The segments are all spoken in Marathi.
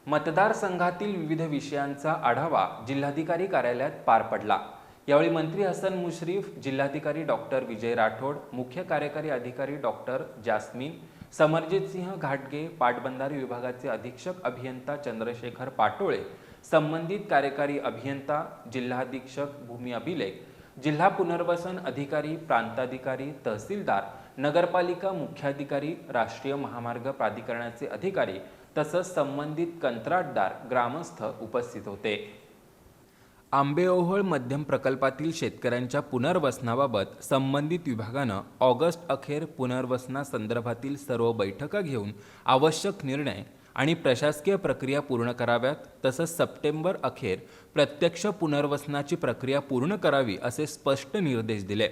मतदारसंघातील विविध विषयांचा आढावा जिल्हाधिकारी कार्यालयात पार पडला। यावेळी मंत्री हसन मुश्रीफ, जिल्हाधिकारी डॉक्टर विजय राठोड, मुख्य कार्यकारी अधिकारी डॉक्टर जास्मिन, समरजित सिंह घाटगे, पाटबंधारे विभागाचे अधीक्षक अभियंता चंद्रशेखर पाटोळे, संबंधित कार्यकारी अभियंता, जिल्हाधीक्षक भूमी अभिलेख, जिल्हा पुनर्वसन अधिकारी, प्रांताधिकारी, तहसीलदार, नगरपालिका मुख्याधिकारी, राष्ट्रीय महामार्ग प्राधिकरणाचे अधिकारी तसंच संबंधित कंत्राटदार, ग्रामस्थ उपस्थित होते। आंबेओहोळ मध्यम प्रकल्पातील शेतकऱ्यांच्या पुनर्वसनाबाबत संबंधित विभागानं ऑगस्ट अखेर पुनर्वसनासंदर्भातील सर्व बैठका घेऊन आवश्यक निर्णय आणि प्रशासकीय प्रक्रिया पूर्ण कराव्यात, तसंच सप्टेंबर अखेर प्रत्यक्ष पुनर्वसनाची प्रक्रिया पूर्ण करावी असे स्पष्ट निर्देश दिले।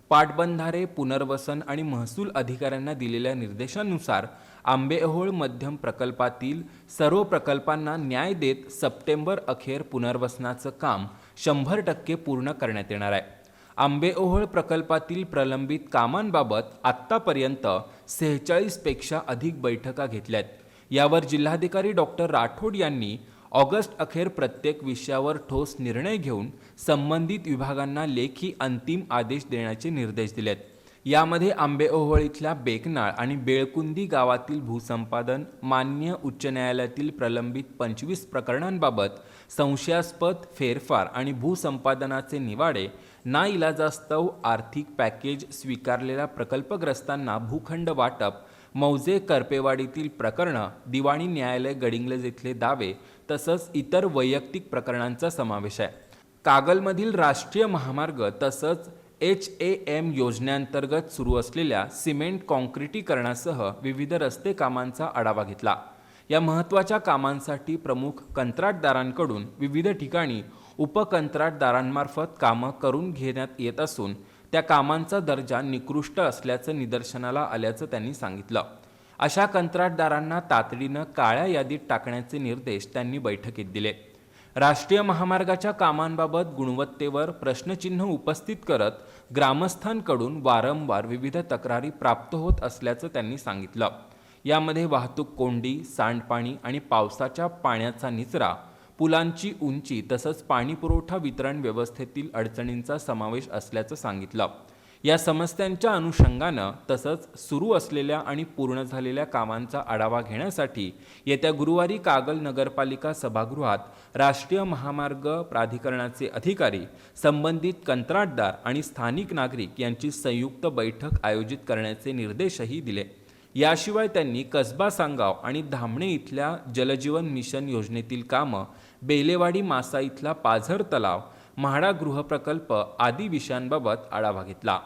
पाटबंधारे, पुनर्वसन आणि महसूल अधिकाऱ्यांना दिलेल्या निर्देशानुसार आंबेओहोळ मध्यम प्रकल्पातील सर्व प्रकल्पांना न्याय देत सप्टेंबर अखेर पुनर्वसनाचं काम 100% पूर्ण करण्यात येणार आहे। आंबेओहोळ प्रकल्पातील प्रलंबित कामांबाबत आत्तापर्यंत 46 पेक्षा अधिक बैठका घेतल्यात। यावर जिल्हाधिकारी डॉक्टर राठोड यांनी ऑगस्ट अखेर प्रत्येक विषयावर ठोस निर्णय घेऊन संबंधित विभागांना लेखी अंतिम आदेश देण्याचे निर्देश दिलेत। यामध्ये आंबेओहोळ इथल्या बेकनाळ आणि बेळकुंदी गावातील भूसंपादन, मान्य उच्च न्यायालयातील प्रलंबित 25 प्रकरणांबाबत संशयास्पद फेरफार आणि भूसंपादनाचे निवाडे, नाइलाजास्तव आर्थिक पॅकेज स्वीकारलेल्या प्रकल्पग्रस्तांना भूखंड वाटप, मौजे करपेवाडीतील प्रकरणं, दिवाणी न्यायालय गडिंग्लज इथले दावे तसंच इतर वैयक्तिक प्रकरणांचा समावेश आहे। कागलमधील राष्ट्रीय महामार्ग तसंच HAM योजनेअंतर्गत सुरू असलेल्या सिमेंट काँक्रिटीकरणासह विविध रस्ते कामांचा आढावा घेतला। या महत्त्वाच्या कामांसाठी प्रमुख कंत्राटदारांकडून विविध ठिकाणी उपकंत्राटदारांमार्फत कामं करून घेण्यात येत असून त्या कामांचा दर्जा निकृष्ट असल्याचं निदर्शनाला आल्याचं त्यांनी सांगितलं। अशा कंत्राटदारांना तातडीनं काळ्या यादीत टाकण्याचे निर्देश त्यांनी बैठकीत दिले। राष्ट्रीय महामार्गाच्या कामांबाबत गुणवत्तेवर प्रश्नचिन्ह उपस्थित करत ग्रामस्थांकडून वारंवार विविध तक्रारी प्राप्त होत असल्याचं त्यांनी सांगितलं। यामध्ये वाहतूक कोंडी, सांडपाणी आणि पावसाच्या पाण्याचा निचरा, पुलांची उंची तसंच पाणीपुरवठा वितरण व्यवस्थेतील अडचणींचा समावेश असल्याचं सांगितलं। या समस्यांच्या अनुषंगानं तसंच सुरू असलेल्या आणि पूर्ण झालेल्या कामांचा आढावा घेण्यासाठी येत्या गुरुवारी कागल नगरपालिका सभागृहात राष्ट्रीय महामार्ग प्राधिकरणाचे अधिकारी, संबंधित कंत्राटदार आणि स्थानिक नागरिक यांची संयुक्त बैठक आयोजित करण्याचे निर्देशही दिले। याशिवाय त्यांनी कसबा सांगाव आणि धामणे इथल्या जलजीवन मिशन योजनेतील कामं, बेलेवाडी मासा इथला पाझर तलाव, म्हाडा गृहप्रकल्प आदी विषयांबाबत आढावा घेतला।